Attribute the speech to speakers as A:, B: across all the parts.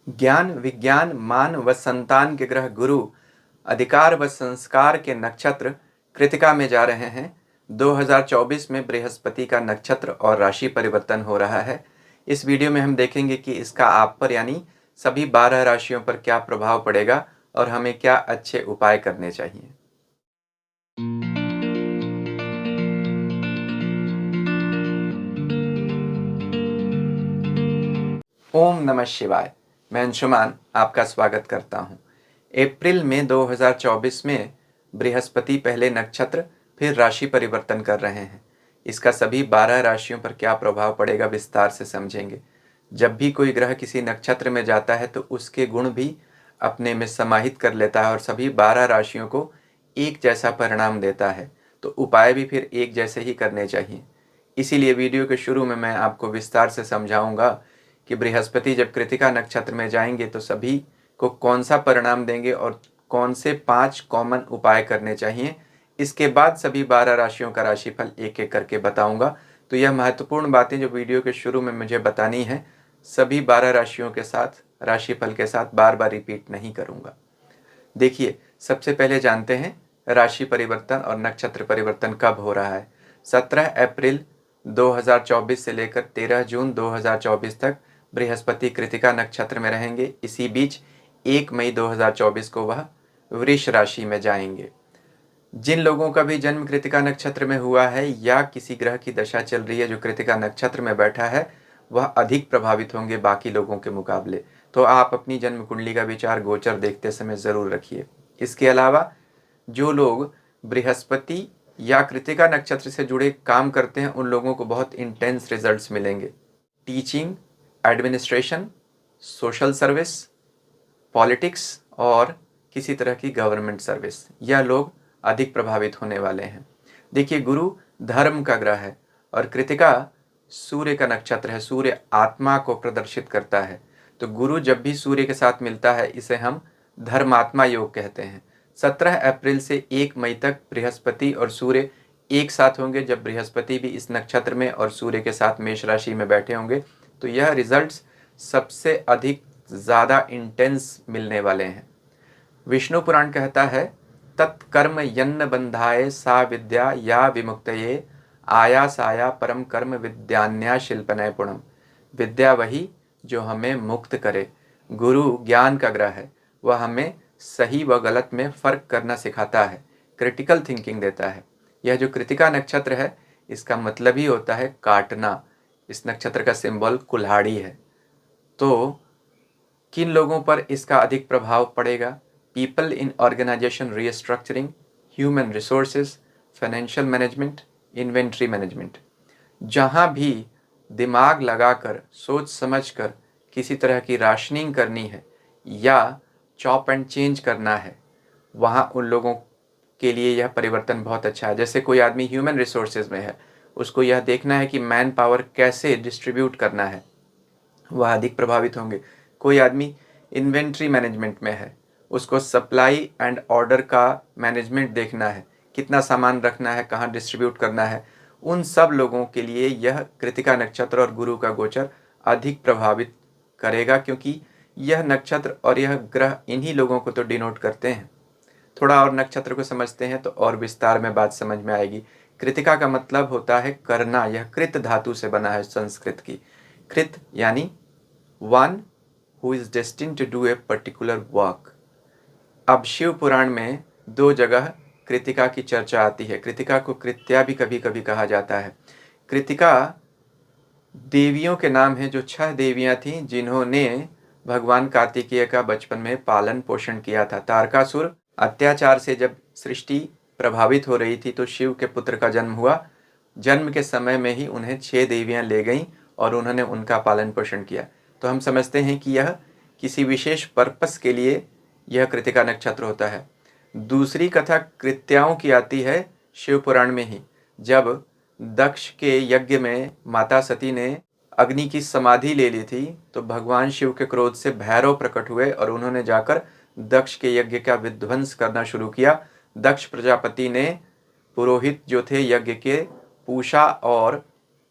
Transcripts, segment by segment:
A: ज्ञान, विज्ञान, मान व संतान के ग्रह गुरु, अधिकार व संस्कार के नक्षत्र कृतिका में जा रहे हैं। 2024 में बृहस्पति का नक्षत्र और राशि परिवर्तन हो रहा है। इस वीडियो में हम देखेंगे कि इसका आप पर यानी सभी 12 राशियों पर क्या प्रभाव पड़ेगा और हमें क्या अच्छे उपाय करने चाहिए। ओम नमः शिवाय। मैं अंशुमान आपका स्वागत करता हूं। अप्रैल में 2024 में बृहस्पति पहले नक्षत्र फिर राशि परिवर्तन कर रहे हैं। इसका सभी 12 राशियों पर क्या प्रभाव पड़ेगा विस्तार से समझेंगे। जब भी कोई ग्रह किसी नक्षत्र में जाता है तो उसके गुण भी अपने में समाहित कर लेता है और सभी 12 राशियों को एक जैसा परिणाम देता है, तो उपाय भी फिर एक जैसे ही करने चाहिए। इसीलिए वीडियो के शुरू में मैं आपको विस्तार से समझाऊंगा कि बृहस्पति जब कृतिका नक्षत्र में जाएंगे तो सभी को कौन सा परिणाम देंगे और कौन से 5 कॉमन उपाय करने चाहिए। इसके बाद सभी 12 राशियों का राशिफल एक एक करके बताऊंगा। तो यह महत्वपूर्ण बातें जो वीडियो के शुरू में मुझे बतानी है, सभी 12 राशियों के साथ राशिफल के साथ बार बार रिपीट नहीं करूंगा। देखिए, सबसे पहले जानते हैं राशि परिवर्तन और नक्षत्र परिवर्तन कब हो रहा है। 17 अप्रैल 2024 से लेकर 13 जून 2024 तक बृहस्पति कृतिका नक्षत्र में रहेंगे। इसी बीच 1 मई 2024 को वह वृष राशि में जाएंगे। जिन लोगों का भी जन्म कृतिका नक्षत्र में हुआ है या किसी ग्रह की दशा चल रही है जो कृतिका नक्षत्र में बैठा है, वह अधिक प्रभावित होंगे बाकी लोगों के मुकाबले। तो आप अपनी जन्म कुंडली का विचार गोचर देखते समय जरूर रखिए। इसके अलावा जो लोग बृहस्पति या कृतिका नक्षत्र से जुड़े काम करते हैं उन लोगों को बहुत इंटेंस रिजल्ट्स मिलेंगे। Teaching, administration, social service, politics और किसी तरह की गवर्नमेंट सर्विस, यह लोग अधिक प्रभावित होने वाले हैं। देखिए, गुरु धर्म का ग्रह है और कृतिका सूर्य का नक्षत्र है। सूर्य आत्मा को प्रदर्शित करता है, तो गुरु जब भी सूर्य के साथ मिलता है इसे हम धर्मात्मा योग कहते हैं। 17 अप्रैल से 1 मई तक बृहस्पति और सूर्य एक साथ होंगे। जब बृहस्पति भी इस नक्षत्र में और सूर्य के साथ मेष राशि में बैठे होंगे तो यह रिजल्ट्स सबसे अधिक ज़्यादा इंटेंस मिलने वाले हैं। विष्णु पुराण कहता है, तत्कर्म यन्न बंधाए सा विद्या या विमुक्तये आयासाया परम कर्म विद्यान्या शिल्पनय पुणम। विद्या वही जो हमें मुक्त करे। गुरु ज्ञान का ग्रह है, वह हमें सही व गलत में फर्क करना सिखाता है, क्रिटिकल थिंकिंग देता है। यह जो कृतिका नक्षत्र है इसका मतलब ही होता है काटना। इस नक्षत्र का सिंबल कुल्हाड़ी है। तो किन लोगों पर इसका अधिक प्रभाव पड़ेगा? People in organisation restructuring, human resources, financial management, inventory management. जहाँ भी दिमाग लगाकर सोच समझकर किसी तरह की राशनिंग करनी है या चॉप एंड चेंज करना है, वहाँ उन लोगों के लिए यह परिवर्तन बहुत अच्छा है। जैसे कोई आदमी ह्यूमन रिसोर्सेज में है, उसको यह देखना है कि मैन पावर कैसे डिस्ट्रीब्यूट करना है, वह अधिक प्रभावित होंगे। कोई आदमी इन्वेंट्री मैनेजमेंट में है, उसको सप्लाई एंड ऑर्डर का मैनेजमेंट देखना है, कितना सामान रखना है, कहाँ डिस्ट्रीब्यूट करना है, उन सब लोगों के लिए यह कृतिका नक्षत्र और गुरु का गोचर अधिक प्रभावित करेगा, क्योंकि यह नक्षत्र और यह ग्रह इन्हीं लोगों को तो डिनोट करते हैं। थोड़ा और नक्षत्र को समझते हैं तो और विस्तार में बात समझ में आएगी। कृतिका का मतलब होता है करना। यह कृत धातु से बना है, संस्कृत की। कृत यानी one who is destined to do a particular work. अब शिव पुराण में 2 जगह कृतिका की चर्चा आती है। कृतिका को कृत्या भी कभी कभी कहा जाता है। कृतिका देवियों के नाम है, जो 6 देवियां थीं जिन्होंने भगवान कार्तिकेय का बचपन में पालन पोषण किया था। तारकासुर अत्याचार से जब सृष्टि प्रभावित हो रही थी तो शिव के पुत्र का जन्म हुआ। जन्म के समय में ही उन्हें 6 देवियां ले गईं और उन्होंने उनका पालन पोषण किया। तो हम समझते हैं कि यह किसी विशेष पर्पस के लिए यह कृतिका नक्षत्र होता है। दूसरी कथा कृत्याओं की आती है शिव पुराण में ही। जब दक्ष के यज्ञ में माता सती ने अग्नि की समाधि ले ली थी तो भगवान शिव के क्रोध से भैरव प्रकट हुए और उन्होंने जाकर दक्ष के यज्ञ का विध्वंस करना शुरू किया। दक्ष प्रजापति ने पुरोहित जो थे यज्ञ के, पूषा और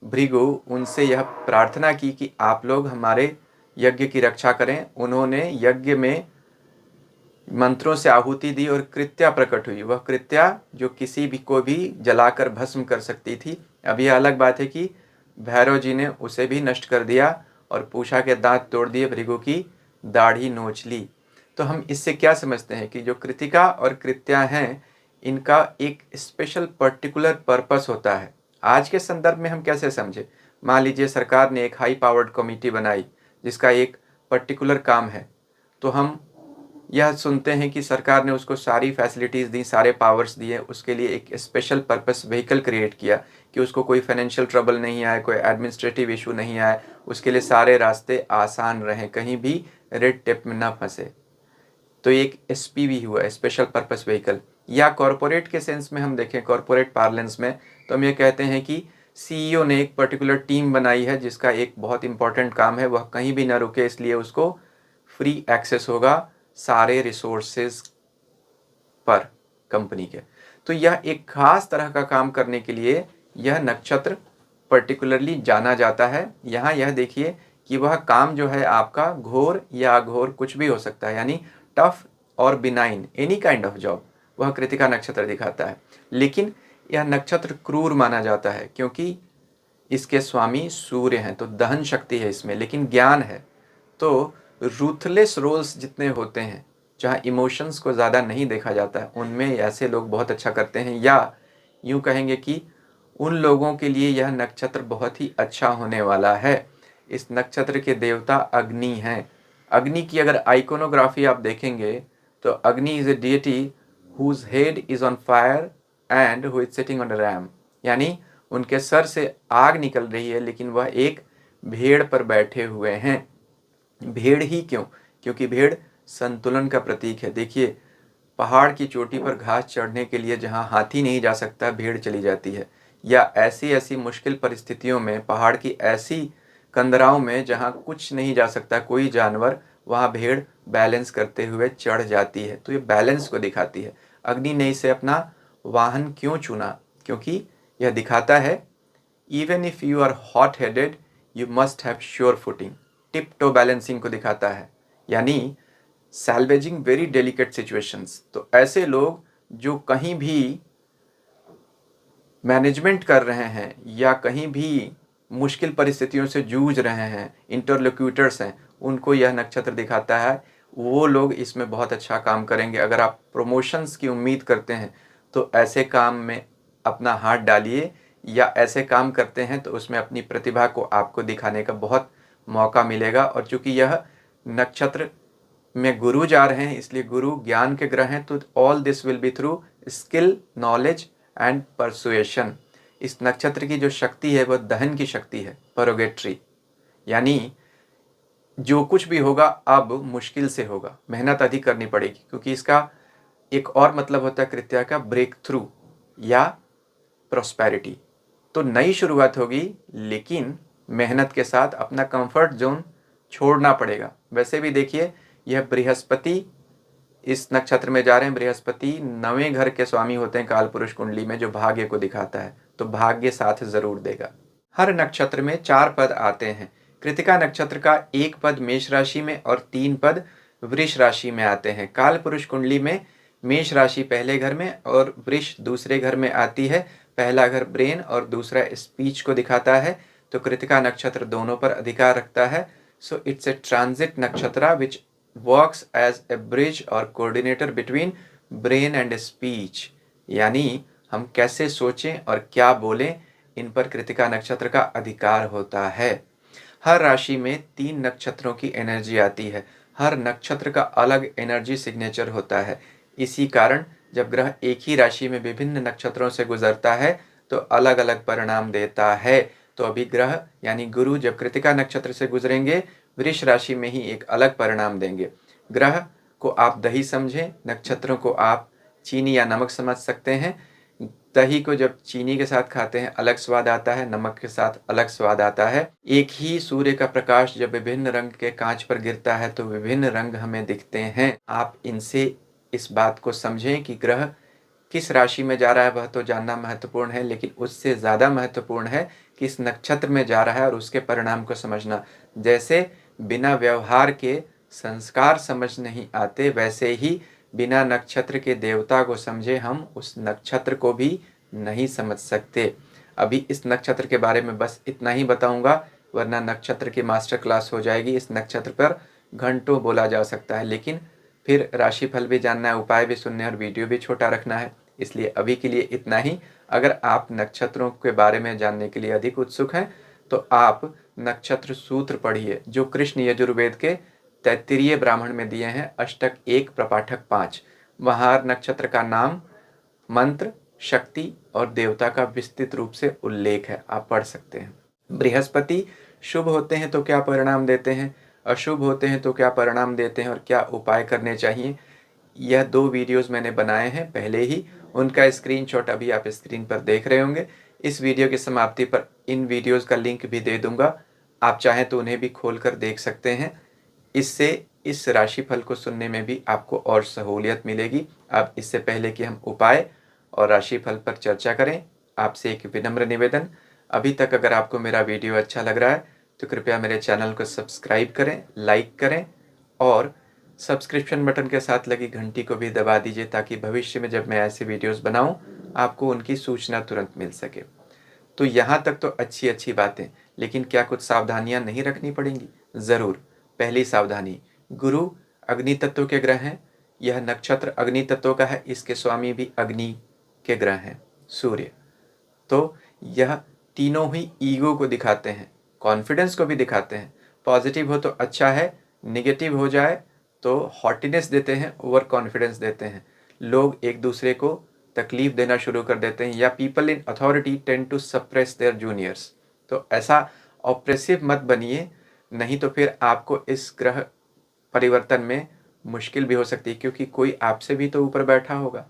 A: भृगु, उनसे यह प्रार्थना की कि आप लोग हमारे यज्ञ की रक्षा करें। उन्होंने यज्ञ में मंत्रों से आहुति दी और कृत्या प्रकट हुई। वह कृत्या जो किसी भी को भी जलाकर भस्म कर सकती थी। अब यह अलग बात है कि भैरव जी ने उसे भी नष्ट कर दिया और पूषा के दांत तोड़ दिए, भृगु की दाढ़ी नोच ली। तो हम इससे क्या समझते हैं कि जो कृतिका और कृत्या हैं, इनका एक स्पेशल पर्टिकुलर पर्पस होता है। आज के संदर्भ में हम कैसे समझे? मान लीजिए सरकार ने एक हाई पावर्ड कमेटी बनाई जिसका एक पर्टिकुलर काम है, तो हम यह सुनते हैं कि सरकार ने उसको सारी फैसिलिटीज़ दी, सारे पावर्स दिए, उसके लिए एक स्पेशल पर्पस व्हीकल क्रिएट किया कि उसको कोई फाइनेंशियल ट्रबल नहीं आए, कोई एडमिनिस्ट्रेटिव इशू नहीं आए, उसके लिए सारे रास्ते आसान रहें, कहीं भी रेड टेप में ना फंसे। तो एक एसपीवी हुआ, स्पेशल पर्पस व्हीकल। या कॉरपोरेट के सेंस में हम देखें, कॉरपोरेट पार्लेंस में, तो हम ये कहते हैं कि सीईओ ने एक पर्टिकुलर टीम बनाई है जिसका एक बहुत इंपॉर्टेंट काम है, वह कहीं भी ना रुके, इसलिए उसको फ्री एक्सेस होगा सारे रिसोर्सेज पर कंपनी के। तो यह एक खास तरह का काम करने के लिए यह नक्षत्र पर्टिकुलरली जाना जाता है। यहाँ यह देखिए कि वह काम जो है आपका घोर या अघोर कुछ भी हो सकता है, यानी टफ और benign, any kind of job, वह कृतिका नक्षत्र दिखाता है। लेकिन यह नक्षत्र क्रूर माना जाता है क्योंकि इसके स्वामी सूर्य हैं, तो दहन शक्ति है इसमें, लेकिन ज्ञान है। तो रूथलेस रोल्स जितने होते हैं जहाँ इमोशंस को ज़्यादा नहीं देखा जाता है, उनमें ऐसे लोग बहुत अच्छा करते हैं। या यूँ कहेंगे कि उन लोगों के लिए यह नक्षत्र बहुत ही अच्छा होने वाला है। इस नक्षत्र के देवता अग्नि हैं। अग्नि की अगर आइकोनोग्राफी आप देखेंगे तो Agni is a deity whose head is on fire and who is sitting on a ram, यानी उनके सर से आग निकल रही है लेकिन वह एक भेड़ पर बैठे हुए हैं। भेड़ ही क्यों? क्योंकि भेड़ संतुलन का प्रतीक है। देखिए, पहाड़ की चोटी पर घास चढ़ने के लिए जहाँ हाथी नहीं जा सकता, भेड़ चली जाती है। या ऐसी ऐसी मुश्किल परिस्थितियों में, पहाड़ की ऐसी कंदराओं में जहाँ कुछ नहीं जा सकता कोई जानवर, वहाँ भेड़ बैलेंस करते हुए चढ़ जाती है। तो ये बैलेंस को दिखाती है। अग्नि ने इसे अपना वाहन क्यों चुना? क्योंकि यह दिखाता है even if you are hot headed you must have sure footing. Tip toe balancing को दिखाता है, यानी सैल्वेजिंग वेरी डेलिकेट सिचुएशंस। तो ऐसे लोग जो कहीं भी मैनेजमेंट कर रहे हैं या कहीं भी मुश्किल परिस्थितियों से जूझ रहे हैं, इंटरलोक्यूटर्स हैं, उनको यह नक्षत्र दिखाता है। वो लोग इसमें बहुत अच्छा काम करेंगे। अगर आप प्रमोशंस की उम्मीद करते हैं तो ऐसे काम में अपना हाथ डालिए, या ऐसे काम करते हैं तो उसमें अपनी प्रतिभा को आपको दिखाने का बहुत मौका मिलेगा। और चूंकि यह नक्षत्र में गुरु जा रहे हैं, इसलिए गुरु ज्ञान के ग्रह हैं, तो all this will be through skill, knowledge and persuasion. इस नक्षत्र की जो शक्ति है वह दहन की शक्ति है, परोगेट्री, यानी जो कुछ भी होगा अब मुश्किल से होगा, मेहनत अधिक करनी पड़ेगी। क्योंकि इसका एक और मतलब होता है कृत्या का, ब्रेक थ्रू या प्रॉस्पेरिटी। तो नई शुरुआत होगी लेकिन मेहनत के साथ अपना कंफर्ट जोन छोड़ना पड़ेगा। वैसे भी देखिए, यह बृहस्पति इस नक्षत्र में जा रहे हैं। बृहस्पति 9वें घर के स्वामी होते हैं काल पुरुष कुंडली में, जो भाग्य को दिखाता है, तो भाग्य साथ जरूर देगा। हर नक्षत्र में 4 पद आते हैं। कृतिका नक्षत्र का 1 पद मेष राशि में और 3 पद वृष राशि में आते हैं। काल पुरुष कुंडली में मेष राशि पहले घर में और वृष दूसरे घर में आती है। पहला घर ब्रेन और दूसरा स्पीच को दिखाता है। तो कृतिका नक्षत्र दोनों पर अधिकार रखता है। सो इट्स ए ट्रांजिट नक्षत्र which works as a bridge और coordinator between brain and speech, यानी हम कैसे सोचें और क्या बोलें, इन पर कृतिका नक्षत्र का अधिकार होता है। हर राशि में 3 नक्षत्रों की एनर्जी आती है। हर नक्षत्र का अलग एनर्जी सिग्नेचर होता है। इसी कारण जब ग्रह एक ही राशि में विभिन्न नक्षत्रों से गुजरता है तो अलग अलग परिणाम देता है। तो अभी ग्रह यानी गुरु जब कृतिका नक्षत्र से गुजरेंगे, वृष राशि में ही एक अलग परिणाम देंगे। ग्रह को आप दही समझें, नक्षत्रों को आप चीनी या नमक समझ सकते हैं। दही को जब चीनी के साथ खाते हैं अलग स्वाद आता है, नमक के साथ अलग स्वाद आता है। एक ही सूर्य का प्रकाश जब विभिन्न रंग के कांच पर गिरता है तो विभिन्न रंग हमें दिखते हैं। आप इनसे इस बात को समझें कि ग्रह किस राशि में जा रहा है वह तो जानना महत्वपूर्ण है, लेकिन उससे ज़्यादा महत्वपूर्ण है किस नक्षत्र में जा रहा है और उसके परिणाम को समझना। जैसे बिना व्यवहार के संस्कार समझ नहीं आते, वैसे ही बिना नक्षत्र के देवता को समझे हम उस नक्षत्र को भी नहीं समझ सकते। अभी इस नक्षत्र के बारे में बस इतना ही बताऊंगा, वरना नक्षत्र की मास्टर क्लास हो जाएगी। इस नक्षत्र पर घंटों बोला जा सकता है, लेकिन फिर राशिफल भी जानना है, उपाय भी सुनने और वीडियो भी छोटा रखना है, इसलिए अभी के लिए इतना ही। अगर आप नक्षत्रों के बारे में जानने के लिए अधिक उत्सुक हैं तो आप नक्षत्र सूत्र पढ़िए, जो कृष्ण यजुर्वेद के तैत्तिरीय ब्राह्मण में दिए हैं, अष्टक 1 प्रपाठक 5। वहाँ नक्षत्र का नाम, मंत्र, शक्ति और देवता का विस्तृत रूप से उल्लेख है, आप पढ़ सकते हैं। बृहस्पति शुभ होते हैं तो क्या परिणाम देते हैं, अशुभ होते हैं तो क्या परिणाम देते हैं और क्या उपाय करने चाहिए, यह 2 वीडियोस मैंने बनाए हैं पहले ही, उनका स्क्रीनशॉट अभी आप स्क्रीन पर देख रहे होंगे। इस वीडियो की समाप्ति पर इन वीडियोस का लिंक भी दे दूंगा, आप चाहें तो उन्हें भी खोल कर देख सकते हैं। इससे इस राशिफल को सुनने में भी आपको और सहूलियत मिलेगी। अब इससे पहले कि हम उपाय और राशिफल पर चर्चा करें, आपसे एक विनम्र निवेदन, अभी तक अगर आपको मेरा वीडियो अच्छा लग रहा है तो कृपया मेरे चैनल को सब्सक्राइब करें, लाइक करें और सब्सक्रिप्शन बटन के साथ लगी घंटी को भी दबा दीजिए, ताकि भविष्य में जब मैं ऐसे वीडियोस बनाऊं आपको उनकी सूचना तुरंत मिल सके। तो यहाँ तक तो अच्छी अच्छी बातें, लेकिन क्या कुछ सावधानियां नहीं रखनी पड़ेंगी? ज़रूर। पहली सावधानी, गुरु अग्नि तत्व के ग्रह हैं, यह नक्षत्र अग्नि तत्व का है, इसके स्वामी भी अग्नि के ग्रह हैं, सूर्य। तो यह तीनों ही ईगो को दिखाते हैं, कॉन्फिडेंस को भी दिखाते हैं। पॉजिटिव हो तो अच्छा है, नेगेटिव हो जाए तो हॉटिनेस देते हैं, ओवर कॉन्फिडेंस देते हैं, लोग एक दूसरे को तकलीफ देना शुरू कर देते हैं, या people in authority tend to suppress their juniors. तो ऐसा ऑप्रेसिव मत बनिए, नहीं तो फिर आपको इस ग्रह परिवर्तन में मुश्किल भी हो सकती है, क्योंकि कोई आपसे भी तो ऊपर बैठा होगा,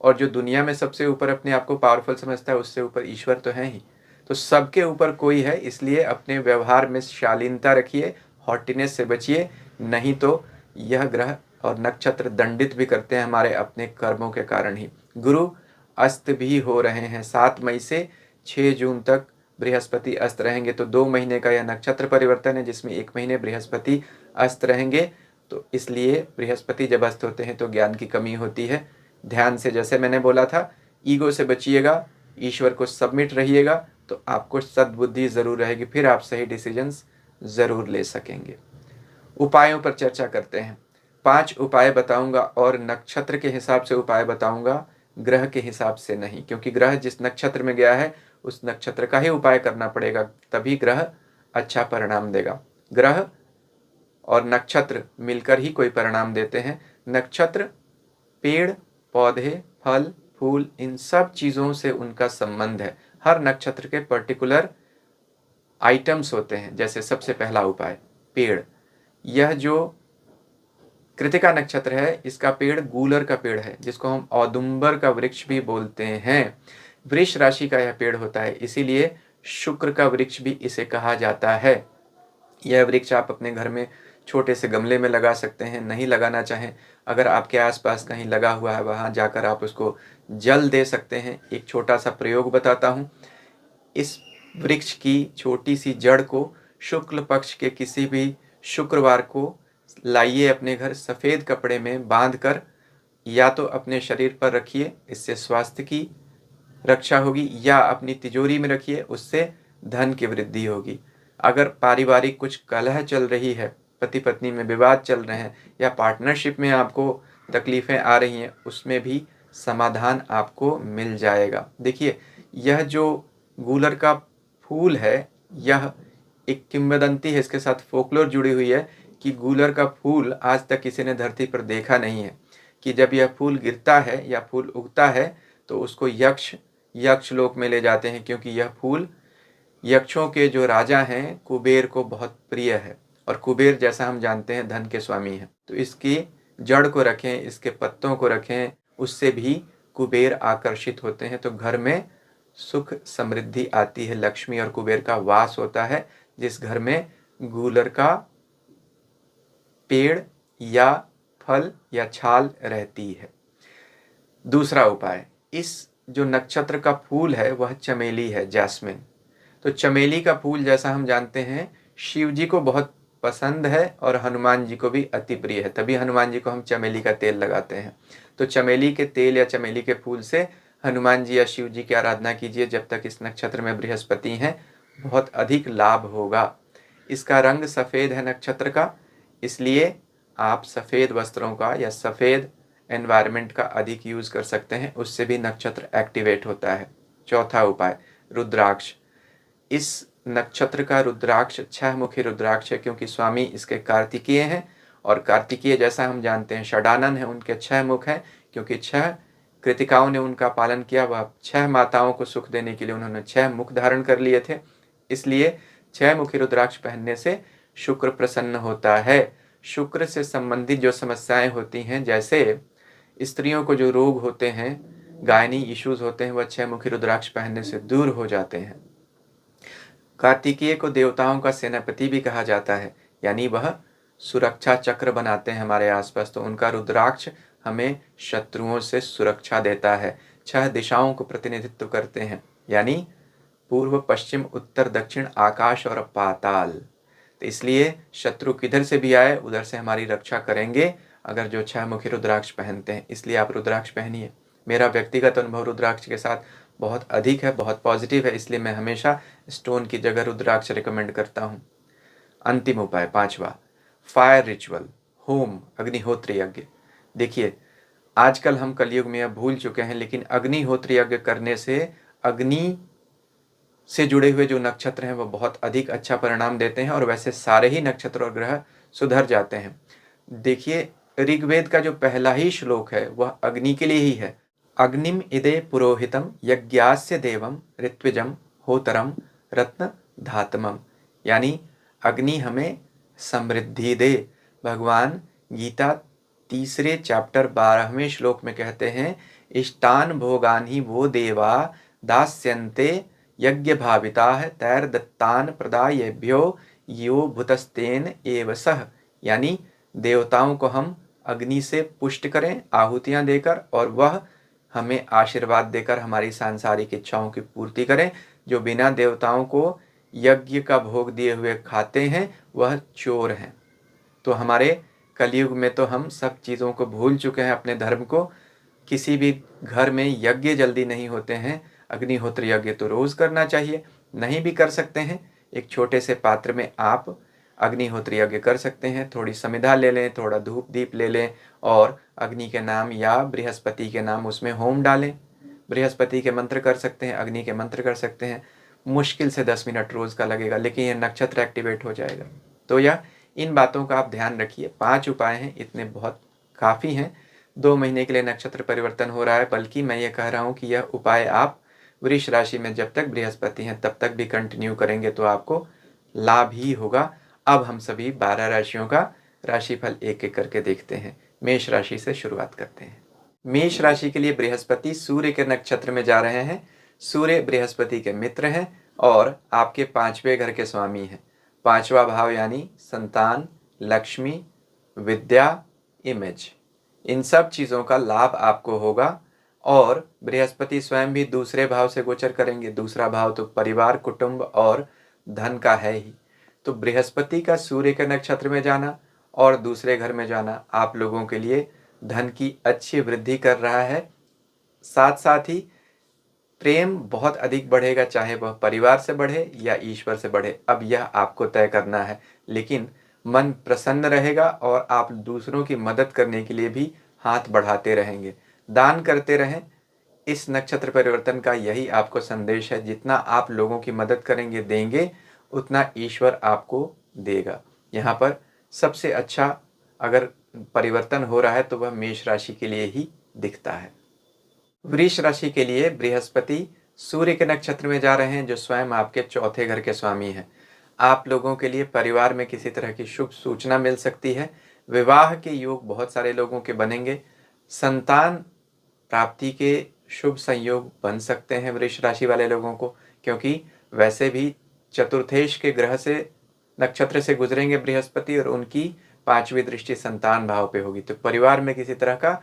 A: और जो दुनिया में सबसे ऊपर अपने आप को पावरफुल समझता है, उससे ऊपर ईश्वर तो है ही। तो सबके ऊपर कोई है, इसलिए अपने व्यवहार में शालीनता रखिए, हॉटिनेस से बचिए, नहीं तो यह ग्रह और नक्षत्र दंडित भी करते हैं हमारे अपने कर्मों के कारण ही। गुरु अस्त भी हो रहे हैं, 7 मई से 6 जून तक बृहस्पति अस्त रहेंगे। तो 2 महीने का यह नक्षत्र परिवर्तन है, जिसमें 1 महीने बृहस्पति अस्त रहेंगे। तो इसलिए बृहस्पति जब अस्त होते हैं तो ज्ञान की कमी होती है। ध्यान से, जैसे मैंने बोला था, ईगो से बचिएगा, ईश्वर को सबमिट रहिएगा, तो आपको सद्बुद्धि ज़रूर रहेगी, फिर आप सही डिसीजंस ज़रूर ले सकेंगे। उपायों पर चर्चा करते हैं। 5 उपाय बताऊंगा, और नक्षत्र के हिसाब से उपाय बताऊंगा, ग्रह के हिसाब से नहीं, क्योंकि ग्रह जिस नक्षत्र में गया है उस नक्षत्र का ही उपाय करना पड़ेगा, तभी ग्रह अच्छा परिणाम देगा। ग्रह और नक्षत्र मिलकर ही कोई परिणाम देते हैं। नक्षत्र पेड़, पौधे, फल, फूल, इन सब चीज़ों से उनका संबंध है। हर नक्षत्र के पर्टिकुलर आइटम्स होते हैं। जैसे सबसे पहला उपाय, पेड़। यह जो कृतिका नक्षत्र है, इसका पेड़ गूलर का पेड़ है, जिसको हम औदुंबर का वृक्ष भी बोलते हैं। वृष राशि का यह पेड़ होता है, इसीलिए शुक्र का वृक्ष भी इसे कहा जाता है। यह वृक्ष आप अपने घर में छोटे से गमले में लगा सकते हैं, नहीं लगाना चाहें, अगर आपके आसपास कहीं लगा हुआ है, वहाँ जाकर आप उसको जल दे सकते हैं। एक छोटा सा प्रयोग बताता हूँ। इस वृक्ष की छोटी सी जड़ को शुक्ल पक्ष के किसी भी शुक्रवार को लाइए अपने घर, सफ़ेद कपड़े में बांधकर, या तो अपने शरीर पर रखिए, इससे स्वास्थ्य की रक्षा होगी, या अपनी तिजोरी में रखिए, उससे धन की वृद्धि होगी। अगर पारिवारिक कुछ कलह चल रही है, पति पत्नी में विवाद चल रहे हैं, या पार्टनरशिप में आपको तकलीफ़ें आ रही हैं, उसमें भी समाधान आपको मिल जाएगा। देखिए, यह जो गूलर का फूल है, यह एक किंवदंती है, इसके साथ फोकलोर जुड़ी हुई है कि गूलर का फूल आज तक किसी ने धरती पर देखा नहीं है, कि जब यह फूल गिरता है या फूल उगता है तो उसको यक्ष लोक में ले जाते हैं, क्योंकि यह फूल यक्षों के जो राजा हैं कुबेर को बहुत प्रिय है, और कुबेर जैसा हम जानते हैं धन के स्वामी हैं। तो इसकी जड़ को रखें, इसके पत्तों को रखें, उससे भी कुबेर आकर्षित होते हैं, तो घर में सुख समृद्धि आती है, लक्ष्मी और कुबेर का वास होता है जिस घर में गूलर का पेड़ या फल या छाल रहती है। दूसरा उपाय, इस जो नक्षत्र का फूल है वह चमेली है, जैस्मिन। तो चमेली का फूल जैसा हम जानते हैं शिव जी को बहुत पसंद है और हनुमान जी को भी अति प्रिय है, तभी हनुमान जी को हम चमेली का तेल लगाते हैं। तो चमेली के तेल या चमेली के फूल से हनुमान जी या शिव जी की आराधना कीजिए जब तक इस नक्षत्र में बृहस्पति हैं, बहुत अधिक लाभ होगा। इसका रंग सफ़ेद है नक्षत्र का, इसलिए आप सफ़ेद वस्त्रों का या सफ़ेद एनवायरनमेंट का अधिक यूज़ कर सकते हैं, उससे भी नक्षत्र एक्टिवेट होता है। चौथा उपाय, रुद्राक्ष। इस नक्षत्र का रुद्राक्ष 6 मुखी रुद्राक्ष है, क्योंकि स्वामी इसके कार्तिकेय हैं और कार्तिकेय जैसा हम जानते हैं षडानन है, उनके 6 मुख हैं, क्योंकि 6 कृतिकाओं ने उनका पालन किया। वह 6 माताओं को सुख देने के लिए उन्होंने 6 मुख धारण कर लिए थे, इसलिए 6 मुखी रुद्राक्ष पहनने से शुक्र प्रसन्न होता है। शुक्र से संबंधित जो समस्याएं होती हैं, जैसे स्त्रियों को जो रोग होते हैं, गायनी इश्यूज होते हैं, वह 6 मुखी रुद्राक्ष पहनने से दूर हो जाते हैं। कार्तिकेय को देवताओं का सेनापति भी कहा जाता है, यानी वह सुरक्षा चक्र बनाते हैं हमारे आसपास, तो उनका रुद्राक्ष हमें शत्रुओं से सुरक्षा देता है। 6 दिशाओं को प्रतिनिधित्व करते हैं, यानी पूर्व, पश्चिम, उत्तर, दक्षिण, आकाश और पाताल। तो इसलिए शत्रु किधर से भी आए उधर से हमारी रक्षा करेंगे अगर जो 6 मुखी रुद्राक्ष पहनते हैं, इसलिए आप रुद्राक्ष पहनिए। मेरा व्यक्तिगत अनुभव रुद्राक्ष के साथ बहुत अधिक है, बहुत पॉजिटिव है, इसलिए मैं हमेशा स्टोन की जगह रुद्राक्ष रिकमेंड करता हूँ। अंतिम उपाय, 5वां, फायर रिचुअल, होम, अग्निहोत्र यज्ञ। देखिए, आजकल हम कलयुग में अब भूल चुके हैं, लेकिन अग्निहोत्र यज्ञ करने से अग्नि से जुड़े हुए जो नक्षत्र हैं वो बहुत अधिक अच्छा परिणाम देते हैं, और वैसे सारे ही नक्षत्र और ग्रह सुधर जाते हैं। देखिए, ऋग्वेद का जो पहला ही श्लोक है वह अग्नि के लिए ही है। अग्निम इदे पुरोहितम यज्ञास्य देवम ऋत्विजम होतरम रत्न धातमम, यानी अग्नि हमें समृद्धि दे। भगवान गीता 3 चैप्टर 12वें श्लोक में कहते हैं, इष्टान भोगान ही वो देवा दास्यन्ते यज्ञ भाविता है तैर दत्तान प्रदायेभ्यो यो भूतस्तेन एव सह, यानी देवताओं को हम अग्नि से पुष्ट करें आहुतियां देकर, और वह हमें आशीर्वाद देकर हमारी सांसारिक इच्छाओं की पूर्ति करें। जो बिना देवताओं को यज्ञ का भोग दिए हुए खाते हैं वह चोर हैं। तो हमारे कलयुग में तो हम सब चीज़ों को भूल चुके हैं, अपने धर्म को। किसी भी घर में यज्ञ जल्दी नहीं होते हैं, अग्निहोत्र यज्ञ तो रोज़ करना चाहिए। नहीं भी कर सकते हैं, एक छोटे से पात्र में आप अग्निहोत्र यज्ञ कर सकते हैं। थोड़ी समिधा ले लें, थोड़ा धूप दीप ले लें, और अग्नि के नाम या बृहस्पति के नाम उसमें होम डालें। बृहस्पति के मंत्र कर सकते हैं, अग्नि के मंत्र कर सकते हैं। मुश्किल से 10 मिनट रोज़ का लगेगा, लेकिन यह नक्षत्र एक्टिवेट हो जाएगा। तो यह इन बातों का आप ध्यान रखिए। 5 उपाय हैं, इतने बहुत काफ़ी हैं। 2 महीने के लिए नक्षत्र परिवर्तन हो रहा है, बल्कि मैं ये कह रहा हूँ कि यह उपाय आप वृष राशि में जब तक बृहस्पति हैं तब तक भी कंटिन्यू करेंगे तो आपको लाभ ही होगा। अब हम सभी 12 राशियों का राशिफल एक एक करके देखते हैं। मेष राशि से शुरुआत करते हैं। मेष राशि के लिए बृहस्पति सूर्य के नक्षत्र में जा रहे हैं। सूर्य बृहस्पति के मित्र हैं और आपके 5वें घर के स्वामी हैं। 5वां भाव यानी संतान, लक्ष्मी, विद्या, इमेज, इन सब चीज़ों का लाभ आपको होगा। और बृहस्पति स्वयं भी दूसरे भाव से गोचर करेंगे। दूसरा भाव तो परिवार, कुटुंब और धन का है ही। तो बृहस्पति का सूर्य के नक्षत्र में जाना और दूसरे घर में जाना आप लोगों के लिए धन की अच्छी वृद्धि कर रहा है। साथ साथ ही प्रेम बहुत अधिक बढ़ेगा, चाहे वह परिवार से बढ़े या ईश्वर से बढ़े, अब यह आपको तय करना है। लेकिन मन प्रसन्न रहेगा और आप दूसरों की मदद करने के लिए भी हाथ बढ़ाते रहेंगे, दान करते रहें। इस नक्षत्र परिवर्तन का यही आपको संदेश है। जितना आप लोगों की मदद करेंगे, देंगे, उतना ईश्वर आपको देगा। यहाँ पर सबसे अच्छा अगर परिवर्तन हो रहा है तो वह मेष राशि के लिए ही दिखता है। वृष राशि के लिए बृहस्पति सूर्य के नक्षत्र में जा रहे हैं, जो स्वयं आपके 4थे घर के स्वामी हैं। आप लोगों के लिए परिवार में किसी तरह की शुभ सूचना मिल सकती है। विवाह के योग बहुत सारे लोगों के बनेंगे। संतान प्राप्ति के शुभ संयोग बन सकते हैं वृष राशि वाले लोगों को, क्योंकि वैसे भी चतुर्थेश के ग्रह से नक्षत्र से गुजरेंगे बृहस्पति, और उनकी 5वीं दृष्टि संतान भाव पे होगी। तो परिवार में किसी तरह का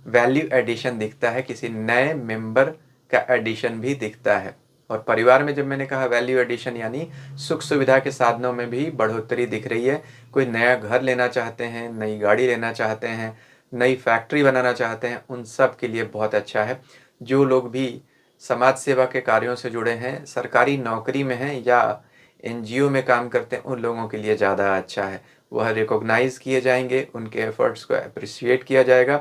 A: वैल्यू एडिशन दिखता है, किसी नए मेंबर का एडिशन भी दिखता है। और परिवार में जब मैंने कहा वैल्यू एडिशन यानी सुख सुविधा के साधनों में भी बढ़ोतरी दिख रही है। कोई नया घर लेना चाहते हैं, नई गाड़ी लेना चाहते हैं, नई फैक्ट्री बनाना चाहते हैं, उन सब के लिए बहुत अच्छा है। जो लोग भी समाज सेवा के कार्यों से जुड़े हैं, सरकारी नौकरी में हैं या एनजीओ में काम करते हैं, उन लोगों के लिए ज़्यादा अच्छा है। वह रिकॉग्नाइज किए जाएंगे, उनके एफर्ट्स को अप्रिशिएट किया जाएगा,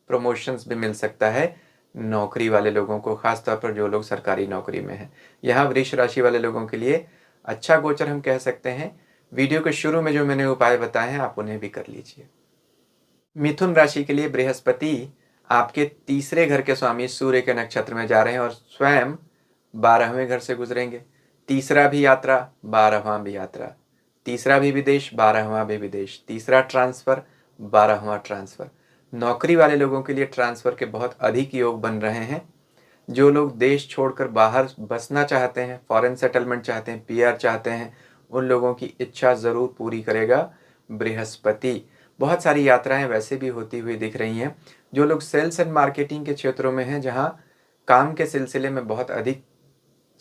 A: प्रमोशंस भी मिल सकता है नौकरी वाले लोगों को, खासतौर पर जो लोग सरकारी नौकरी में हैं। यहाँ वृष राशि वाले लोगों के लिए अच्छा गोचर हम कह सकते हैं। वीडियो के शुरू में जो मैंने उपाय बताए हैं आप उन्हें भी कर लीजिए। मिथुन राशि के लिए बृहस्पति आपके तीसरे घर के स्वामी सूर्य के नक्षत्र में जा रहे हैं और स्वयं 12वें घर से गुजरेंगे। तीसरा भी यात्रा, 12वां भी यात्रा, तीसरा भी विदेश, 12वां भी विदेश, तीसरा ट्रांसफर, 12वां ट्रांसफर। नौकरी वाले लोगों के लिए ट्रांसफर के बहुत अधिक योग बन रहे हैं। जो लोग देश छोड़कर बाहर बसना चाहते हैं, फॉरेन सेटलमेंट चाहते हैं, पीआर चाहते हैं, उन लोगों की इच्छा ज़रूर पूरी करेगा बृहस्पति। बहुत सारी यात्राएं वैसे भी होती हुई दिख रही हैं। जो लोग सेल्स एंड मार्केटिंग के क्षेत्रों में हैं, जहां काम के सिलसिले में बहुत अधिक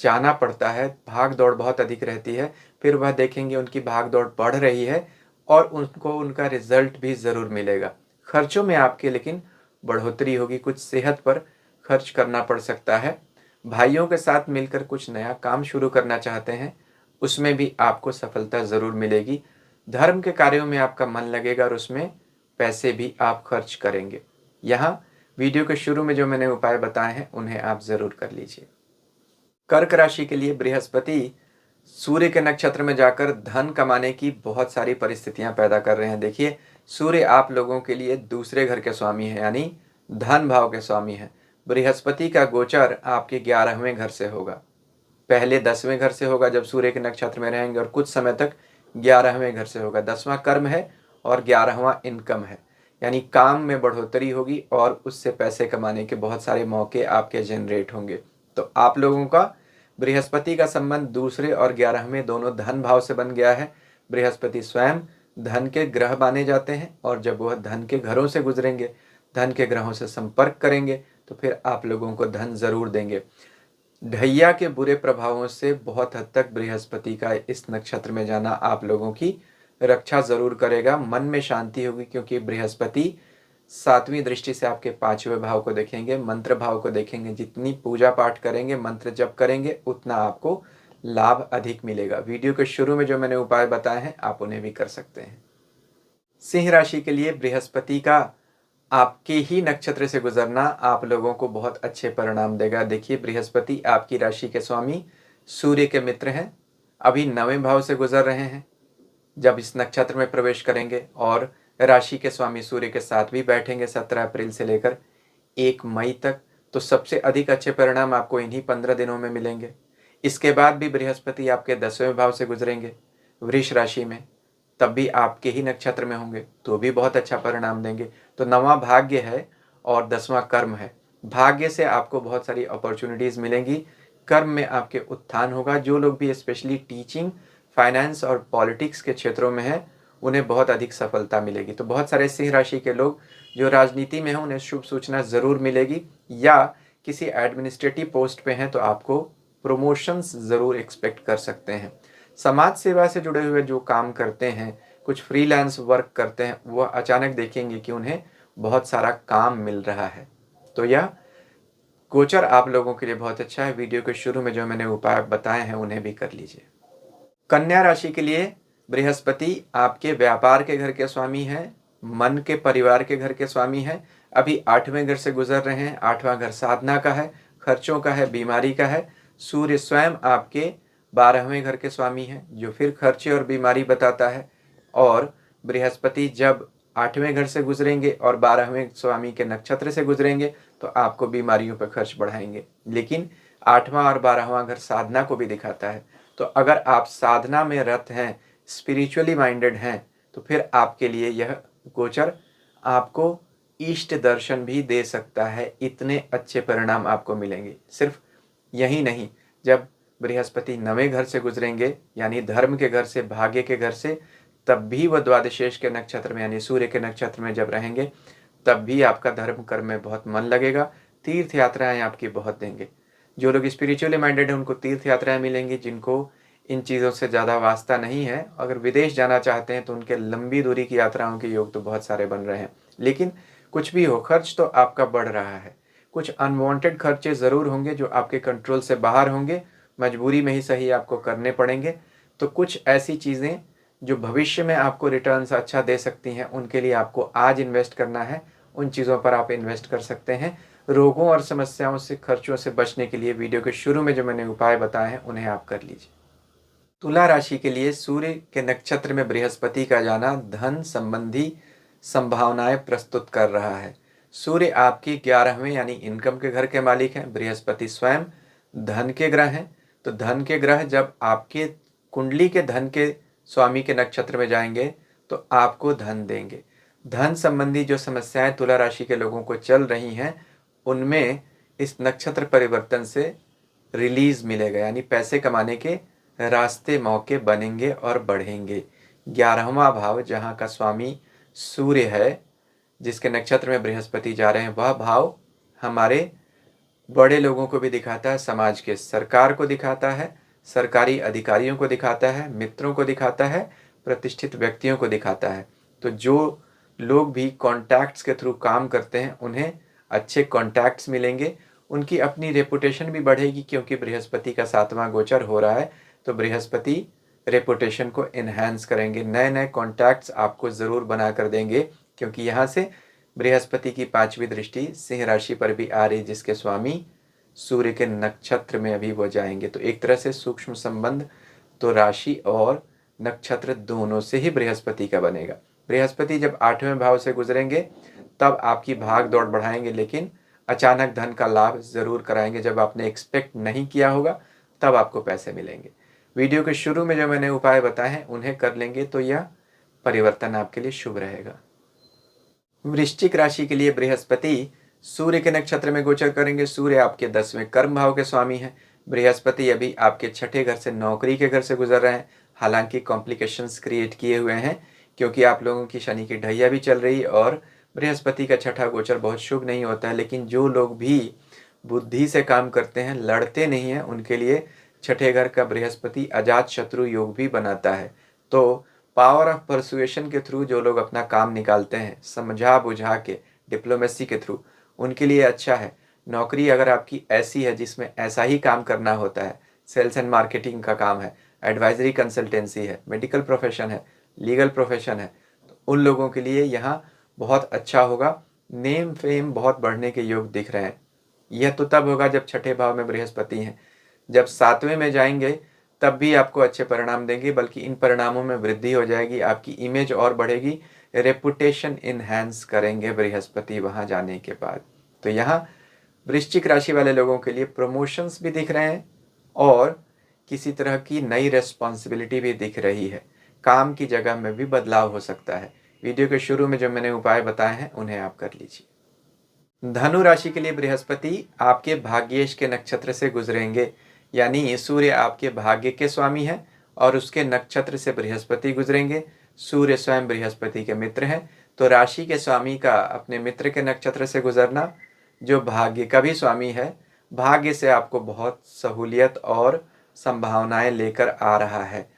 A: जाना पड़ता है, भाग दौड़ बहुत अधिक रहती है, फिर वह देखेंगे उनकी भाग दौड़ बढ़ रही है और उनको उनका रिजल्ट भी ज़रूर मिलेगा। खर्चों में आपके लेकिन बढ़ोतरी होगी, कुछ सेहत पर खर्च करना पड़ सकता है। भाइयों के साथ मिलकर कुछ नया काम शुरू करना चाहते हैं, उसमें भी आपको सफलता ज़रूर मिलेगी। धर्म के कार्यों में आपका मन लगेगा और उसमें पैसे भी आप खर्च करेंगे। यहाँ वीडियो के शुरू में जो मैंने उपाय बताए हैं उन्हें आप ज़रूर कर लीजिए। कर्क राशि के लिए बृहस्पति सूर्य के नक्षत्र में जाकर धन कमाने की बहुत सारी परिस्थितियां पैदा कर रहे हैं। देखिए, सूर्य आप लोगों के लिए दूसरे घर के स्वामी है, यानी धन भाव के स्वामी है। बृहस्पति का गोचर आपके 11वें घर से होगा, पहले 10वें घर से होगा जब सूर्य के नक्षत्र में रहेंगे, और कुछ समय तक 11वें घर से होगा। 10वां कर्म है और 11वां इनकम है, यानी काम में बढ़ोतरी होगी और उससे पैसे कमाने के बहुत सारे मौके आपके जनरेट होंगे। तो आप लोगों का बृहस्पति का संबंध दूसरे और 11वें दोनों धन भाव से बन गया है। बृहस्पति स्वयं धन के ग्रह माने जाते हैं और जब वह धन के घरों से गुजरेंगे, धन के ग्रहों से संपर्क करेंगे, तो फिर आप लोगों को धन जरूर देंगे। ढैया के बुरे प्रभावों से बहुत हद तक बृहस्पति का इस नक्षत्र में जाना आप लोगों की रक्षा जरूर करेगा। मन में शांति होगी क्योंकि बृहस्पति 7वीं दृष्टि से आपके 5वें भाव को देखेंगे, मंत्र भाव को देखेंगे। जितनी पूजा पाठ करेंगे, मंत्र जप करेंगे, उतना आपको लाभ अधिक मिलेगा। वीडियो के शुरू में जो मैंने उपाय बताए हैं आप उन्हें भी कर सकते हैं। सिंह राशि के लिए बृहस्पति का आपके ही नक्षत्र से गुजरना आप लोगों को बहुत अच्छे परिणाम देगा। देखिए, बृहस्पति आपकी राशि के स्वामी सूर्य के मित्र हैं, अभी 9वें भाव से गुजर रहे हैं। जब इस नक्षत्र में प्रवेश करेंगे और राशि के स्वामी सूर्य के साथ भी बैठेंगे 17 अप्रैल से लेकर 1 मई तक, तो सबसे अधिक अच्छे परिणाम आपको इन्हीं 15 दिनों में मिलेंगे। इसके बाद भी बृहस्पति आपके 10वें भाव से गुजरेंगे वृष राशि में, तब भी आपके ही नक्षत्र में होंगे, तो भी बहुत अच्छा परिणाम देंगे। तो 9वां भाग्य है और 10वां कर्म है। भाग्य से आपको बहुत सारी अपॉर्चुनिटीज मिलेंगी, कर्म में आपके उत्थान होगा। जो लोग भी स्पेशली टीचिंग, फाइनेंस और पॉलिटिक्स के क्षेत्रों में हैं, उन्हें बहुत अधिक सफलता मिलेगी। तो बहुत सारे सिंह राशि के लोग जो राजनीति में हैं उन्हें शुभ सूचना ज़रूर मिलेगी, या किसी एडमिनिस्ट्रेटिव पोस्ट पे हैं तो आपको प्रमोशंस ज़रूर एक्सपेक्ट कर सकते हैं। समाज सेवा से जुड़े हुए जो काम करते हैं, कुछ फ्रीलांस वर्क करते हैं, वह अचानक देखेंगे कि उन्हें बहुत सारा काम मिल रहा है। तो यह गोचर आप लोगों के लिए बहुत अच्छा है। वीडियो के शुरू में जो मैंने उपाय बताए हैं उन्हें भी कर लीजिए। कन्या राशि के लिए बृहस्पति आपके व्यापार के घर के स्वामी हैं, मन के परिवार के घर के स्वामी हैं। अभी 8वें घर से गुजर रहे हैं। 8वां घर साधना का है, खर्चों का है, बीमारी का है। सूर्य स्वयं आपके 12वें घर के स्वामी हैं, जो फिर खर्चे और बीमारी बताता है। और बृहस्पति जब 8वें घर से गुजरेंगे और 12वें स्वामी के नक्षत्र से गुजरेंगे तो आपको बीमारियों पर खर्च बढ़ाएंगे। लेकिन 8वां और 12वां घर साधना को भी दिखाता है। तो अगर आप साधना में रत हैं, स्पिरिचुअली माइंडेड हैं, तो फिर आपके लिए यह गोचर आपको इष्ट दर्शन भी दे सकता है। इतने अच्छे परिणाम आपको मिलेंगे। सिर्फ यही नहीं, जब बृहस्पति 9वें घर से गुजरेंगे, यानी धर्म के घर से, भाग्य के घर से, तब भी वह द्वादशेष के नक्षत्र में यानी सूर्य के नक्षत्र में जब रहेंगे, तब भी आपका धर्म कर्म में बहुत मन लगेगा। तीर्थ यात्राएं आपकी बहुत देंगे। जो लोग स्पिरिचुअली माइंडेड हैं उनको तीर्थ यात्राएं मिलेंगी, जिनको इन चीज़ों से ज़्यादा वास्ता नहीं है, अगर विदेश जाना चाहते हैं तो उनके लंबी दूरी की यात्राओं के योग तो बहुत सारे बन रहे हैं। लेकिन कुछ भी हो, खर्च तो आपका बढ़ रहा है। कुछ अनवांटेड खर्चे ज़रूर होंगे जो आपके कंट्रोल से बाहर होंगे, मजबूरी में ही सही आपको करने पड़ेंगे। तो कुछ ऐसी चीज़ें जो भविष्य में आपको रिटर्न्स अच्छा दे सकती हैं, उनके लिए आपको आज इन्वेस्ट करना है, उन चीज़ों पर आप इन्वेस्ट कर सकते हैं। रोगों और समस्याओं से, खर्चों से बचने के लिए वीडियो के शुरू में जो मैंने उपाय बताए हैं उन्हें आप कर लीजिए। तुला राशि के लिए सूर्य के नक्षत्र में बृहस्पति का जाना धन संबंधी संभावनाएं प्रस्तुत कर रहा है। सूर्य आपकी 11वें यानी इनकम के घर के मालिक हैं। बृहस्पति स्वयं धन के ग्रह हैं। तो धन के ग्रह जब आपके कुंडली के धन के स्वामी के नक्षत्र में जाएंगे तो आपको धन देंगे। धन संबंधी जो समस्याएं तुला राशि के लोगों को चल रही हैं, उनमें इस नक्षत्र परिवर्तन से रिलीज मिलेगा, यानी पैसे कमाने के रास्ते, मौके बनेंगे और बढ़ेंगे। 11वां भाव जहाँ का स्वामी सूर्य है, जिसके नक्षत्र में बृहस्पति जा रहे हैं, वह भाव हमारे बड़े लोगों को भी दिखाता है, समाज के सरकार को दिखाता है, सरकारी अधिकारियों को दिखाता है, मित्रों को दिखाता है, प्रतिष्ठित व्यक्तियों को दिखाता है। तो जो लोग भी कॉन्टैक्ट्स के थ्रू काम करते हैं उन्हें अच्छे कॉन्टैक्ट्स मिलेंगे, उनकी अपनी रेपुटेशन भी बढ़ेगी, क्योंकि बृहस्पति का 7वां गोचर हो रहा है। तो बृहस्पति रेपुटेशन को इन्हांस करेंगे, नए नए कॉन्टैक्ट्स आपको ज़रूर बना कर देंगे, क्योंकि यहाँ से बृहस्पति की 5वीं दृष्टि सिंह राशि पर भी आ रही, जिसके स्वामी सूर्य के नक्षत्र में अभी वो जाएंगे। तो एक तरह से सूक्ष्म संबंध तो राशि और नक्षत्र दोनों से ही बृहस्पति का बनेगा। बृहस्पति जब 8वें भाव से गुजरेंगे तब आपकी भाग दौड़ बढ़ाएंगे, लेकिन अचानक धन का लाभ ज़रूर कराएंगे। जब आपने एक्सपेक्ट नहीं किया होगा तब आपको पैसे मिलेंगे। वीडियो के शुरू में जो मैंने उपाय बताए हैं उन्हें कर लेंगे तो यह परिवर्तन आपके लिए शुभ रहेगा। वृश्चिक राशि के लिए बृहस्पति सूर्य के नक्षत्र में गोचर करेंगे। सूर्य आपके 10वें कर्म भाव के स्वामी हैं। बृहस्पति अभी आपके 6ठे घर से, नौकरी के घर से गुजर रहे हैं। हालांकि कॉम्प्लिकेशंस क्रिएट किए हुए हैं, क्योंकि आप लोगों की शनि की ढैया भी चल रही और बृहस्पति का 6ठा गोचर बहुत शुभ नहीं होता है। लेकिन जो लोग भी बुद्धि से काम करते हैं, लड़ते नहीं हैं, उनके लिए 6ठे घर का बृहस्पति अजात शत्रु योग भी बनाता है। तो पावर ऑफ परसुएशन के थ्रू जो लोग अपना काम निकालते हैं, समझा बुझा के, डिप्लोमेसी के थ्रू, उनके लिए अच्छा है। नौकरी अगर आपकी ऐसी है जिसमें ऐसा ही काम करना होता है, सेल्स एंड मार्केटिंग का काम है, एडवाइजरी कंसल्टेंसी है, मेडिकल प्रोफेशन है, लीगल प्रोफेशन है, तो उन लोगों के लिए यहाँ बहुत अच्छा होगा। नेम फेम बहुत बढ़ने के योग दिख रहे हैं। यह तो तब होगा जब 6ठे भाव में बृहस्पति हैं। जब 7वें में जाएंगे तब भी आपको अच्छे परिणाम देंगे, बल्कि इन परिणामों में वृद्धि हो जाएगी, आपकी इमेज और बढ़ेगी, रेपुटेशन इनहैंस करेंगे बृहस्पति वहाँ जाने के बाद। तो यहाँ वृश्चिक राशि वाले लोगों के लिए प्रमोशंस भी दिख रहे हैं और किसी तरह की नई रेस्पॉन्सिबिलिटी भी दिख रही है। काम की जगह में भी बदलाव हो सकता है। वीडियो के शुरू में जो मैंने उपाय बताए हैं उन्हें आप कर लीजिए। धनु राशि के लिए बृहस्पति आपके भाग्येश के नक्षत्र से गुजरेंगे, यानी सूर्य आपके भाग्य के स्वामी हैं और उसके नक्षत्र से बृहस्पति गुजरेंगे। सूर्य स्वयं बृहस्पति के मित्र हैं, तो राशि के स्वामी का अपने मित्र के नक्षत्र से गुजरना, जो भाग्य का भी स्वामी है, भाग्य से आपको बहुत सहूलियत और संभावनाएं लेकर आ रहा है।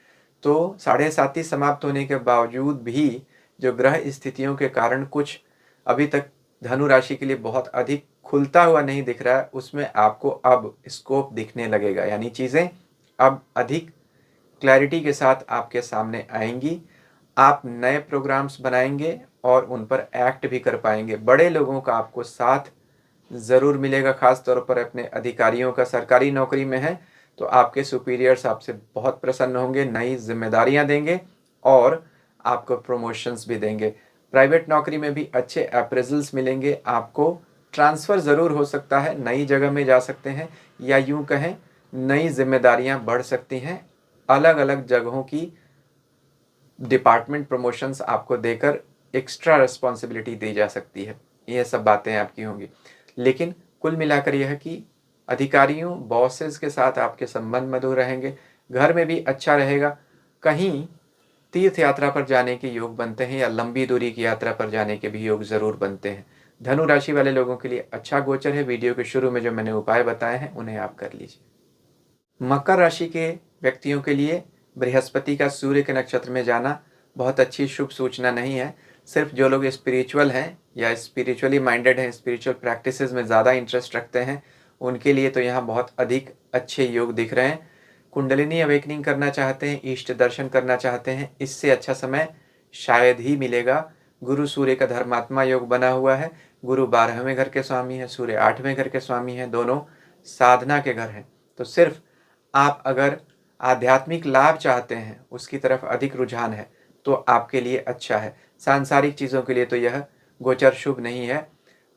A: तो 7.5 समाप्त होने के बावजूद भी जो ग्रह स्थितियों के कारण कुछ अभी तक धनु राशि के लिए बहुत अधिक खुलता हुआ नहीं दिख रहा है, उसमें आपको अब स्कोप दिखने लगेगा, यानी चीज़ें अब अधिक क्लैरिटी के साथ आपके सामने आएंगी। आप नए प्रोग्राम्स बनाएंगे और उन पर एक्ट भी कर पाएंगे। बड़े लोगों का आपको साथ ज़रूर मिलेगा, खास तौर पर अपने अधिकारियों का। सरकारी नौकरी में है तो आपके सुपीरियर्स आपसे बहुत प्रसन्न होंगे, नई जिम्मेदारियां देंगे और आपको प्रमोशंस भी देंगे। प्राइवेट नौकरी में भी अच्छे अप्रेजल्स मिलेंगे, आपको ट्रांसफ़र ज़रूर हो सकता है, नई जगह में जा सकते हैं, या यूं कहें नई जिम्मेदारियां बढ़ सकती हैं। अलग अलग जगहों की डिपार्टमेंट प्रमोशंस आपको देकर एक्स्ट्रा रिस्पॉन्सिबिलिटी दी जा सकती है। यह सब बातें आपकी होंगी। लेकिन कुल मिलाकर यह कि अधिकारियों, बॉसेस के साथ आपके संबंध मधुर रहेंगे। घर में भी अच्छा रहेगा। कहीं तीर्थ यात्रा पर जाने के योग बनते हैं या लंबी दूरी की यात्रा पर जाने के भी योग ज़रूर बनते हैं। धनु राशि वाले लोगों के लिए अच्छा गोचर है। वीडियो के शुरू में जो मैंने उपाय बताए हैं उन्हें आप कर लीजिए। मकर राशि के व्यक्तियों के लिए बृहस्पति का सूर्य के नक्षत्र में जाना बहुत अच्छी शुभ सूचना नहीं है। सिर्फ जो लोग स्पिरिचुअल हैं या स्पिरिचुअली माइंडेड हैं, स्पिरिचुअल प्रैक्टिसेस में ज़्यादा इंटरेस्ट रखते हैं, उनके लिए तो यहाँ बहुत अधिक अच्छे योग दिख रहे हैं। कुंडलिनी अवेकनिंग करना चाहते हैं, इष्ट दर्शन करना चाहते हैं, इससे अच्छा समय शायद ही मिलेगा। गुरु सूर्य का धर्मात्मा योग बना हुआ है। गुरु 12वें घर के स्वामी है, सूर्य 8वें घर के स्वामी है, दोनों साधना के घर हैं। तो सिर्फ आप अगर आध्यात्मिक लाभ चाहते हैं, उसकी तरफ अधिक रुझान है, तो आपके लिए अच्छा है। सांसारिक चीज़ों के लिए तो यह गोचर शुभ नहीं है।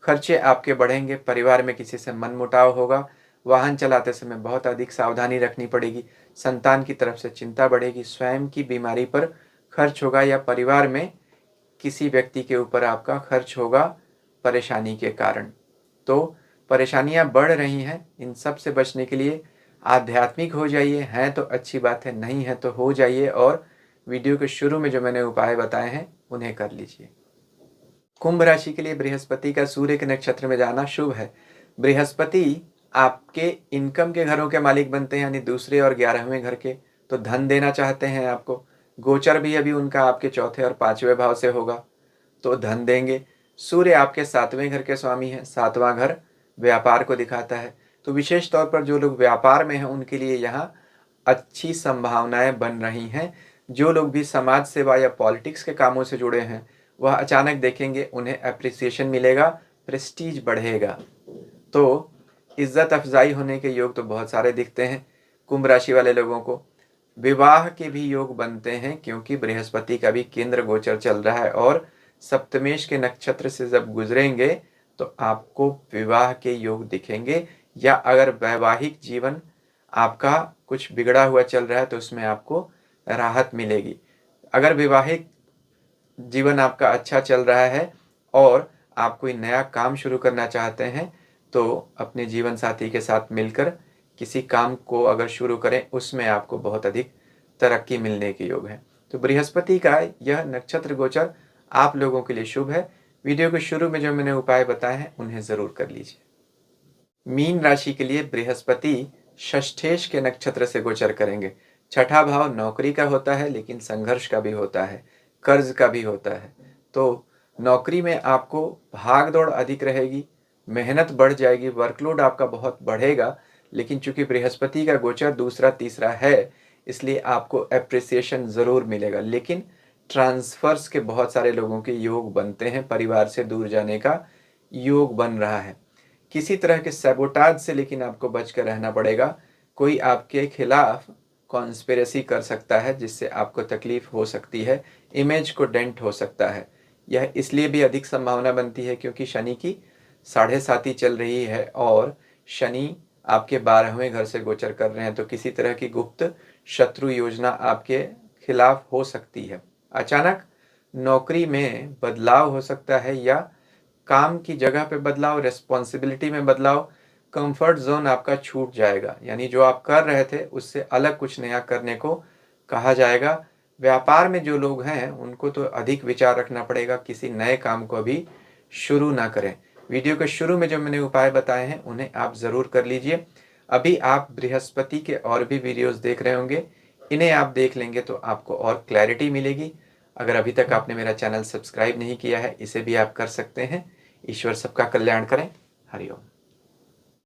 A: खर्चे आपके बढ़ेंगे, परिवार में किसी से मनमुटाव होगा, वाहन चलाते समय बहुत अधिक सावधानी रखनी पड़ेगी, संतान की तरफ से चिंता बढ़ेगी, स्वयं की बीमारी पर खर्च होगा या परिवार में किसी व्यक्ति के ऊपर आपका खर्च होगा परेशानी के कारण। तो परेशानियां बढ़ रही हैं, इन सब से बचने के लिए आध्यात्मिक हो जाइए। हैं तो अच्छी बात है, नहीं है तो हो जाइए और वीडियो के शुरू में जो मैंने उपाय बताए हैं उन्हें कर लीजिए। कुंभ राशि के लिए बृहस्पति का सूर्य के नक्षत्र में जाना शुभ है। बृहस्पति आपके इनकम के घरों के मालिक बनते हैं, यानी दूसरे और 11वें घर के, तो धन देना चाहते हैं आपको। गोचर भी अभी उनका आपके चौथे और 5वें भाव से होगा, तो धन देंगे। सूर्य आपके 7वें घर के स्वामी है, 7वां घर व्यापार को दिखाता है। तो विशेष तौर पर जो लोग व्यापार में हैं उनके लिए यहाँ अच्छी संभावनाएं बन रही हैं। जो लोग भी समाज सेवा या पॉलिटिक्स के कामों से जुड़े हैं, वह अचानक देखेंगे उन्हें अप्रिसिएशन मिलेगा, प्रेस्टीज बढ़ेगा। तो इज्जत अफजाई होने के योग तो बहुत सारे दिखते हैं। कुंभ राशि वाले लोगों को विवाह के भी योग बनते हैं, क्योंकि बृहस्पति का भी केंद्र गोचर चल रहा है और सप्तमेश के नक्षत्र से जब गुजरेंगे तो आपको विवाह के योग दिखेंगे। या अगर वैवाहिक जीवन आपका कुछ बिगड़ा हुआ चल रहा है तो उसमें आपको राहत मिलेगी। अगर वैवाहिक जीवन आपका अच्छा चल रहा है और आप कोई नया काम शुरू करना चाहते हैं, तो अपने जीवन साथी के साथ मिलकर किसी काम को अगर शुरू करें, उसमें आपको बहुत अधिक तरक्की मिलने के योग है। तो बृहस्पति का यह नक्षत्र गोचर आप लोगों के लिए शुभ है। वीडियो के शुरू में जो मैंने उपाय बताए हैं उन्हें जरूर कर लीजिए। मीन राशि के लिए बृहस्पति षष्ठेश के नक्षत्र से गोचर करेंगे। छठा भाव नौकरी का होता है, लेकिन संघर्ष का भी होता है, कर्ज का भी होता है। तो नौकरी में आपको भाग दौड़ अधिक रहेगी, मेहनत बढ़ जाएगी, वर्कलोड आपका बहुत बढ़ेगा। लेकिन चूंकि बृहस्पति का गोचर दूसरा तीसरा है, इसलिए आपको अप्रिसिएशन ज़रूर मिलेगा। लेकिन ट्रांसफर्स के बहुत सारे लोगों के योग बनते हैं, परिवार से दूर जाने का योग बन रहा है। किसी तरह के सैबोटाज से लेकिन आपको बचकर रहना पड़ेगा। कोई आपके खिलाफ कॉन्स्पिरेसी कर सकता है, जिससे आपको तकलीफ हो सकती है, इमेज को डेंट हो सकता है। यह इसलिए भी अधिक संभावना बनती है क्योंकि शनि की 7.5 चल रही है और शनि आपके 12वें घर से गोचर कर रहे हैं। तो किसी तरह की गुप्त शत्रु योजना आपके खिलाफ हो सकती है। अचानक नौकरी में बदलाव हो सकता है या काम की जगह पे बदलाव, रिस्पॉन्सिबिलिटी में बदलाव, कंफर्ट जोन आपका छूट जाएगा, यानी जो आप कर रहे थे उससे अलग कुछ नया करने को कहा जाएगा। व्यापार में जो लोग हैं उनको तो अधिक विचार रखना पड़ेगा, किसी नए काम को अभी शुरू ना करें। वीडियो के शुरू में जो मैंने उपाय बताए हैं उन्हें आप ज़रूर कर लीजिए। अभी आप बृहस्पति के और भी वीडियोस देख रहे होंगे, इन्हें आप देख लेंगे तो आपको और क्लैरिटी मिलेगी। अगर अभी तक आपने मेरा चैनल सब्सक्राइब नहीं किया है, इसे भी आप कर सकते हैं। ईश्वर सबका कल्याण करें। हरि ओम।